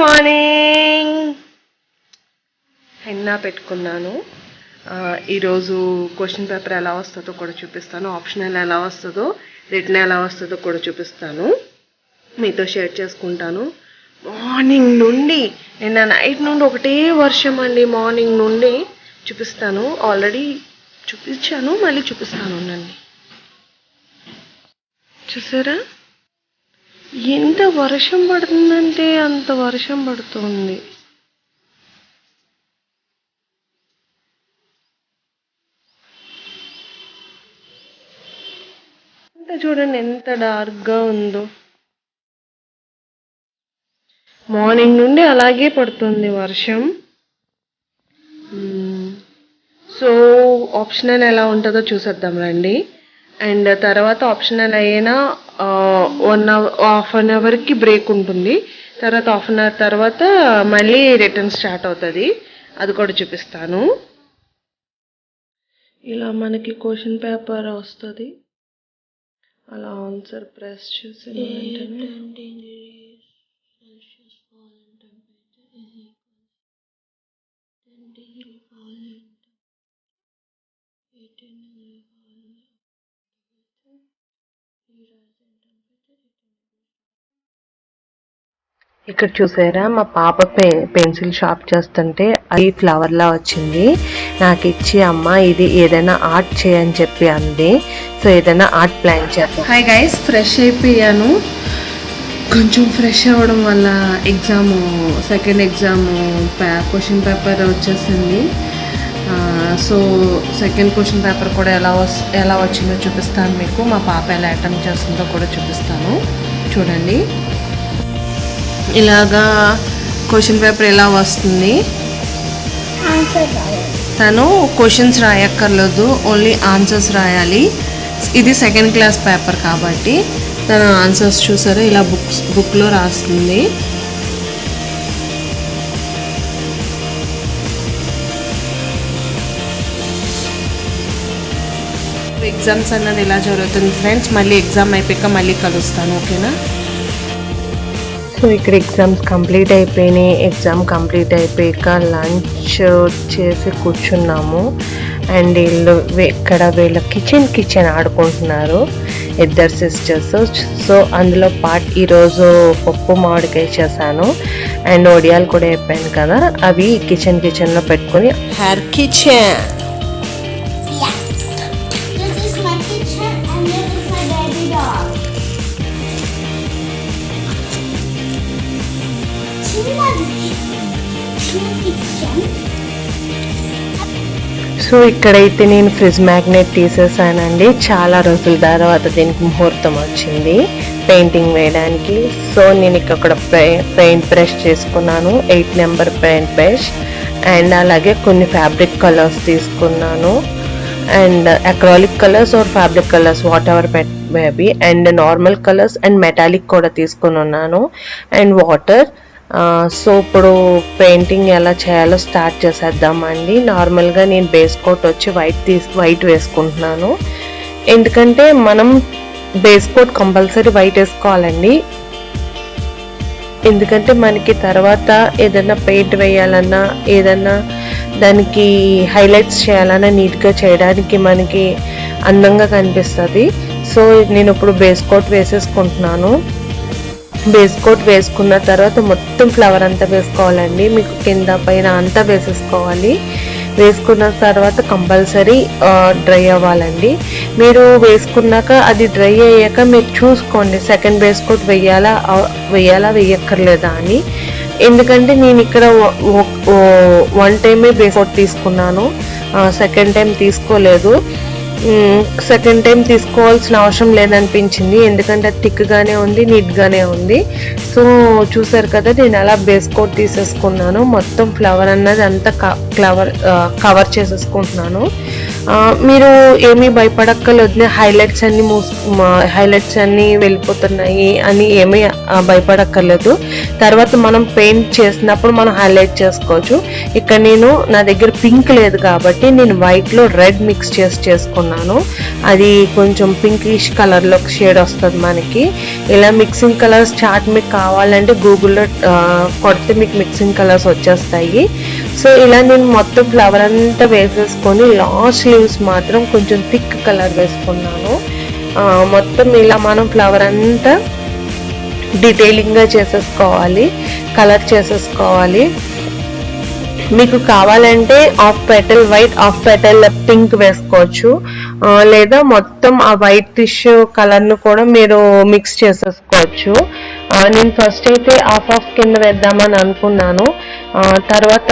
Morning. Henna పెట్టుకున్నాను. ఈరోజు question paper ఎలా వస్తుందో కూడా చూపిస్తాను, ఆప్షనల్ ఎలా వస్తుందో, రిటర్న్ ఎలా వస్తుందో కూడా చూపిస్తాను, మీతో షేర్ చేసుకుంటాను. మార్నింగ్ నుండి నిన్న నైట్ నుండి ఒకటే వర్షం అండి. మార్నింగ్ నుండి చూపిస్తాను, ఆల్రెడీ చూపించాను, మళ్ళీ చూపిస్తాను ఉండండి. చూసారా ఎంత వర్షం పడుతుందంటే అంత వర్షం పడుతుంది. చూడండి ఎంత డార్క్గా ఉందో. మార్నింగ్ నుండి అలాగే పడుతుంది వర్షం. సో ఆప్షనల్ ఎలా ఉంటుందో చూసేద్దాం రండి. అండ్ తర్వాత ఆప్షనల్ అయినా హాఫ్ అన్ అవర్కి బ్రేక్ ఉంటుంది. తర్వాత హాఫ్ అన్ అవర్ తర్వాత మళ్ళీ రిటర్న్ స్టార్ట్ అవుతుంది, అది కూడా చూపిస్తాను. ఇలా మనకి క్వశ్చన్ పేపర్ వస్తుంది. అలా ఆన్సర్ ప్రెస్ చేసిన వెంటనే ఇక్కడ చూసారా మా పాప పెన్సిల్ షార్ప్ చేస్తుంటే అది ఫ్లవర్ లా వచ్చింది. నాకు ఇచ్చి అమ్మ ఇది ఏదైనా ఆర్ట్ చేయని చెప్పి అంది. సో ఏదైనా ఆర్ట్ ప్లాన్ చేద్దాం. హాయ్ గైస్, ఫ్రెష్ అయిపోయాను. కొంచెం ఫ్రెష్ అవ్వడం వల్ల సెకండ్ ఎగ్జామ్ క్వశ్చన్ పేపర్ వచ్చేసింది. సో సెకండ్ క్వశ్చన్ పేపర్ కూడా ఎలా వచ్చిందో చూపిస్తాను మీకు. మా పాప ఎలా అటెంప్ట్ చేస్తుందో కూడా చూపిస్తాను, చూడండి. ఇలాగా క్వశ్చన్ పేపర్ ఎలా వస్తుంది. తను క్వశ్చన్స్ రాయక్కర్లేదు, ఓన్లీ ఆన్సర్స్ రాయాలి. ఇది సెకండ్ క్లాస్ పేపర్ కాబట్టి తన ఆన్సర్స్ చూసారా ఇలా బుక్లో రాస్తుంది. ఎగ్జామ్స్ అన్నది ఇలా జరుగుతుంది ఫ్రెండ్స్. మళ్ళీ ఎగ్జామ్ అయిపోయాక మళ్ళీ కలుస్తాను, ఓకేనా. సో ఇక్కడ ఎగ్జామ్స్ కంప్లీట్ అయిపోయినాయి. ఎగ్జామ్ కంప్లీట్ అయిపోయాక లంచ్ చేసి కూర్చున్నాము. అండ్ వీళ్ళ కిచెన్ ఆడుకుంటున్నారు, ఇద్దరు సిస్టర్స్. సో అందులో ఈరోజు పప్పు మామిడికాయ చేశాను. అండ్ ఒడియాలు కూడా అయిపోయాను కదా, అవి కిచెన్లో పెట్టుకుని హెర్ కిచెన్. సో ఇక్కడైతే నేను ఫ్రిడ్జ్ మ్యాగ్నెట్ తీసేసానండి. చాలా రోజుల తర్వాత దీనికి ముహూర్తం వచ్చింది పెయింటింగ్ వేయడానికి. సో నేను ఇక్కడ పెయింట్ బ్రష్ చేసుకున్నాను, 8 నెంబర్ పెయింట్ బ్రష్. అండ్ అలాగే కొన్ని ఫ్యాబ్రిక్ కలర్స్ తీసుకున్నాను. And acrylic colours or fabric colours whatever maybe. And normal colours and metallic కూడా తీసుకుని ఉన్నాను. And water. సో ఇప్పుడు పెయింటింగ్ ఎలా చేయాలో స్టార్ట్ చేసేద్దామండి. నార్మల్గా నేను బేస్ కోట్ వచ్చి వైట్ వేసుకుంటున్నాను. ఎందుకంటే మనం బేస్ కోట్ కంపల్సరీ వైట్ వేసుకోవాలండి. ఎందుకంటే మనకి తర్వాత ఏదైనా పెయింట్ వేయాలన్నా, ఏదన్నా దానికి హైలైట్స్ చేయాలన్నా నీట్గా చేయడానికి మనకి అందంగా కనిపిస్తుంది. సో నేను ఇప్పుడు బేస్ కోట్ వేసేసుకుంటున్నాను. బేస్ కోట్ వేసుకున్న తర్వాత మొత్తం ఫ్లవర్ అంతా వేసుకోవాలండి. మీకు కింద పైన అంతా వేసేసుకోవాలి. వేసుకున్న తర్వాత కంపల్సరీ డ్రై అవ్వాలండి. మీరు వేసుకున్నాక అది డ్రై అయ్యాక మీరు చూసుకోండి సెకండ్ బేస్ కోట్ వేయక్కర్లేదా అని. ఎందుకంటే నేను ఇక్కడ 1 టైమే బేస్ కోట్ తీసుకున్నాను, సెకండ్ టైం తీసుకోలేదు. సెకండ్ టైం తీసుకోవాల్సిన అవసరం లేదనిపించింది, ఎందుకంటే అది థిక్గానే ఉంది, నీట్గానే ఉంది. సో చూసారు కదా నేను అలా బేస్ కోట్ తీసేసుకున్నాను. మొత్తం ఫ్లవర్ అన్నది అంతా కవర్ చేసేసుకుంటున్నాను. మీరు ఏమీ భయపడక్కర్లేదు, హైలైట్స్ అన్నీ వెళ్ళిపోతున్నాయి అని ఏమీ భయపడక్కర్లేదు. తర్వాత మనం పెయింట్ చేసినప్పుడు మనం హైలైట్ చేసుకోవచ్చు. ఇక్కడ నా దగ్గర పింక్ లేదు కాబట్టి నేను వైట్లో రెడ్ మిక్స్ చేసుకున్నాను. అది కొంచెం పింకిష్ కలర్లో షేడ్ వస్తుంది మనకి. ఇలా మిక్సింగ్ కలర్స్ చార్ట్ మీకు కావాలంటే గూగుల్లో కొడితే మీకు మిక్సింగ్ కలర్స్ వచ్చేస్తాయి. సో ఇలా నేను మొత్తం ఫ్లవర్ అంతా వేసేసుకొని లాస్ట్ లీవ్స్ మాత్రం కొంచెం థిక్ కలర్ వేసుకున్నాను. మొత్తం ఇలా మనం ఫ్లవర్ అంతా డీటెయిలింగ్గా చేసేసుకోవాలి, కలర్ చేసేసుకోవాలి. మీకు కావాలంటే half petal white, half petal pink వేసుకోవచ్చు, లేదా మొత్తం ఆ వైట్ టిష్యూ కలర్ను కూడా మీరు మిక్స్ చేసేసుకోవచ్చు. నేను ఫస్ట్ అయితే హాఫ్ కింద వేద్దామని అనుకున్నాను. తర్వాత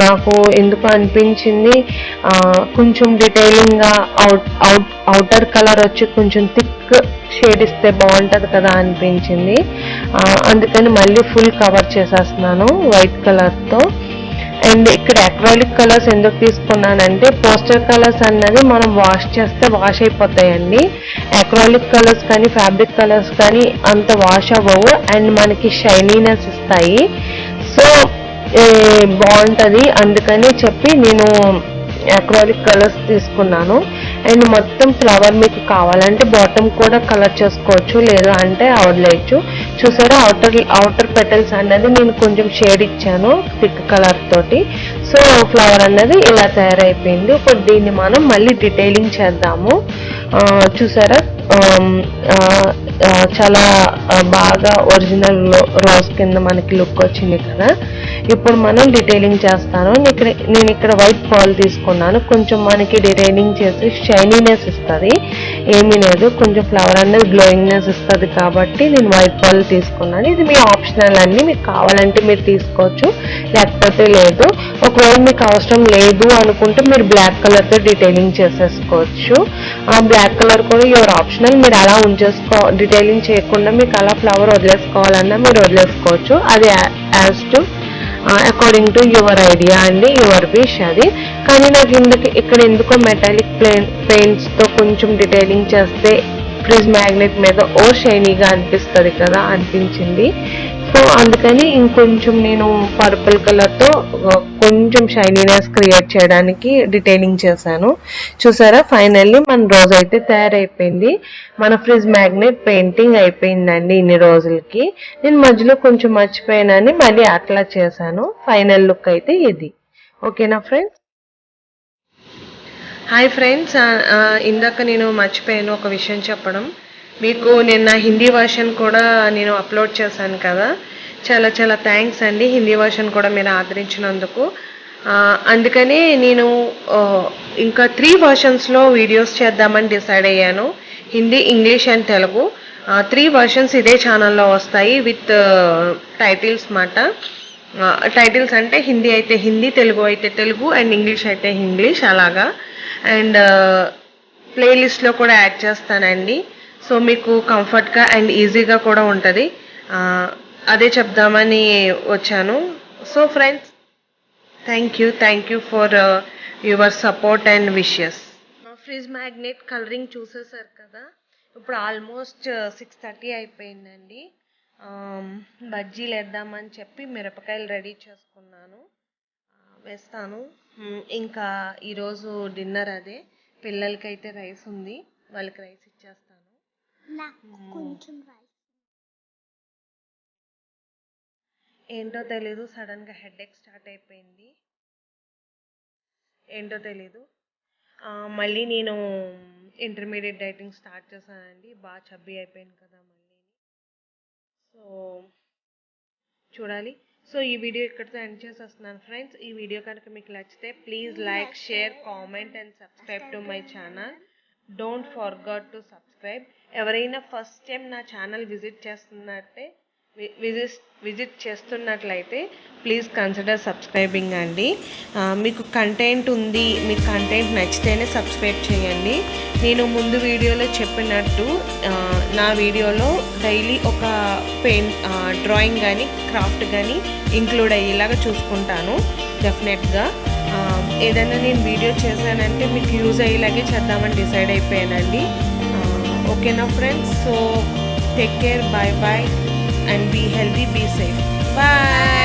నాకు ఎందుకు అనిపించింది కొంచెం డీటెయిలింగ్గా అవుటర్ కలర్ వచ్చి కొంచెం థిక్ షేడ్ ఇస్తే బాగుంటుంది కదా అనిపించింది. అందుకని మళ్ళీ ఫుల్ కవర్ చేసేస్తున్నాను వైట్ కలర్తో. అండ్ ఇక్కడ అక్రాలిక్ కలర్స్ ఎందుకు తీసుకున్నానంటే పోస్టర్ కలర్స్ అన్నది మనం వాష్ చేస్తే వాష్ అయిపోతాయండి. అక్రాలిక్ కలర్స్ కానీ ఫ్యాబ్రిక్ కలర్స్ కానీ అంత వాష్ అవ్వవు అండ్ మనకి షైనీనెస్ ఇస్తాయి. సో బాగుంటుంది, అందుకని చెప్పి నేను అక్రాలిక్ కలర్స్ తీసుకున్నాను. అండ్ మొత్తం ఫ్లవర్ మీకు కావాలంటే బాటమ్ కూడా కలర్ చేసుకోవచ్చు, లేదు అంటే వదిలేయచ్చు. చూసారా అవుటర్ పెటల్స్ అనేది నేను కొంచెం షేడ్ ఇచ్చాను థిక్ కలర్ తోటి. సో ఫ్లవర్ అనేది ఇలా తయారైపోయింది. ఇప్పుడు దీన్ని మనం మళ్ళీ డీటెయిలింగ్ చేద్దాము. చూసారా చాలా బాగా ఒరిజినల్ రోజ్ కింద మనకి లుక్ వచ్చింది కదా. ఇప్పుడు మనం డీటెయిలింగ్ చేస్తాను. నేను ఇక్కడ వైట్ పర్ల్ తీసుకున్నాను. కొంచెం మనకి డీటెయిలింగ్ చేసి షైనీనెస్ ఇస్తుంది, ఏమీ లేదు, కొంచెం ఫ్లవర్ అనేది గ్లోయింగ్నెస్ ఇస్తుంది కాబట్టి నేను వైట్ పర్ల్ తీసుకున్నాను. ఇది మీ ఆప్షనల్ అండి, మీకు కావాలంటే మీరు తీసుకోవచ్చు, లేకపోతే లేదు. ఒకవేళ మీకు అవసరం లేదు అనుకుంటే మీరు బ్లాక్ కలర్తో డీటెయిలింగ్ చేసేసుకోవచ్చు. బ్లాక్ కలర్ కూడా యువర్ ఆప్షనల్, మీరు అలా డీటెయిలింగ్ చేయకుండా మీకు అలా ఫ్లవర్ వదిలేసుకోవాలన్నా మీరు వదిలేసుకోవచ్చు. అది as to according to your idea అండి, యువర్ విష్ అది. కానీ నాకు ఇక్కడ ఎందుకో మెటాలిక్ పెయింట్స్తో కొంచెం డీటెయిలింగ్ చేస్తే ఫ్రిజ్ మ్యాగ్నెట్ మీద షైనీగా అనిపిస్తుంది కదా అనిపించింది. సో అందుకని ఇంకొంచెం నేను పర్పుల్ కలర్తో కొంచెం షైనీనెస్ క్రియేట్ చేయడానికి డీటెయిలింగ్ చేశాను. చూసారా ఫైనల్లీ మన రోజు అయితే తయారైపోయింది. మన ఫ్రిజ్ మ్యాగ్నెట్ పెయింటింగ్ అయిపోయిందండి ఇన్ని రోజులకి. నేను మధ్యలో కొంచెం మర్చిపోయానని మళ్ళీ అట్లా చేశాను. ఫైనల్ లుక్ అయితే ఇది. ఓకేనా ఫ్రెండ్స్? హాయ్ ఫ్రెండ్స్, ఇందాక నేను మర్చిపోయాను ఒక విషయం చెప్పడం. మీకు నిన్న హిందీ వర్షన్ కూడా నేను అప్లోడ్ చేశాను కదా, చాలా చాలా థ్యాంక్స్ అండి హిందీ వర్షన్ కూడా మీరు ఆదరించినందుకు. అందుకని నేను ఇంకా 3 వర్షన్స్లో వీడియోస్ చేద్దామని డిసైడ్ అయ్యాను, Hindi, English and Telugu. 3 versions ఇదే ఛానల్లో వస్తాయి విత్ టైటిల్స్ మాట. టైటిల్స్ అంటే హిందీ అయితే హిందీ, తెలుగు అయితే తెలుగు అండ్ ఇంగ్లీష్ అయితే ఇంగ్లీష్ అలాగా. అండ్ ప్లేలిస్ట్లో కూడా యాడ్ చేస్తానండి. సో మీకు కంఫర్ట్గా అండ్ ఈజీగా కూడా ఉంటుంది. అదే చెప్దామని వచ్చాను. So friends, thank you for your support and wishes. Fridge magnet colouring చూసేసారు కదా. ఇప్పుడు ఆల్మోస్ట్ 6:30 అయిపోయిందండి. బజ్జీలు వేద్దామని చెప్పి మిరపకాయలు రెడీ చేసుకున్నాను, వేస్తాను. ఇంకా ఈరోజు డిన్నర్ అదే. పిల్లలకైతే రైస్ ఉంది, వాళ్ళకి రైస్ ఇచ్చేస్తాను. ఏంటో తెలీదు, సడన్గా హెడేక్ స్టార్ట్ అయిపోయింది, ఏంటో తెలీదు. మళ్ళీ నేను ఇంటర్మీడియట్ డైటింగ్ స్టార్ట్ చేశానండి, బాగా చబ్బీ అయిపోయింది కదా మళ్ళీ. సో చూడాలి. సో ఈ వీడియో ఇక్కడితో ఎండ్ చేసేస్తున్నాను ఫ్రెండ్స్. ఈ వీడియో కనుక మీకు నచ్చితే please like, share, comment and subscribe to my channel. Don't forget to subscribe. ఎవరైనా ఫస్ట్ టైం నా ఛానల్ విజిట్ చేస్తున్నట్లయితే ప్లీజ్ కన్సిడర్ సబ్స్క్రైబింగ్ అండి. మీకు కంటెంట్ ఉంది, మీకు కంటెంట్ నచ్చితేనే సబ్స్క్రైబ్ చేయండి. నేను ముందు వీడియోలో చెప్పినట్టు నా వీడియోలో డైలీ ఒక డ్రాయింగ్ కానీ క్రాఫ్ట్ కానీ ఇంక్లూడ్ అయ్యేలాగా చూసుకుంటాను డెఫినెట్గా. ఏదైనా నేను వీడియో చేశానంటే మీకు యూజ్ అయ్యేలాగే చేద్దామని డిసైడ్ అయిపోయానండి. ఓకేనా friends, so take care, bye bye and be healthy, be safe, bye.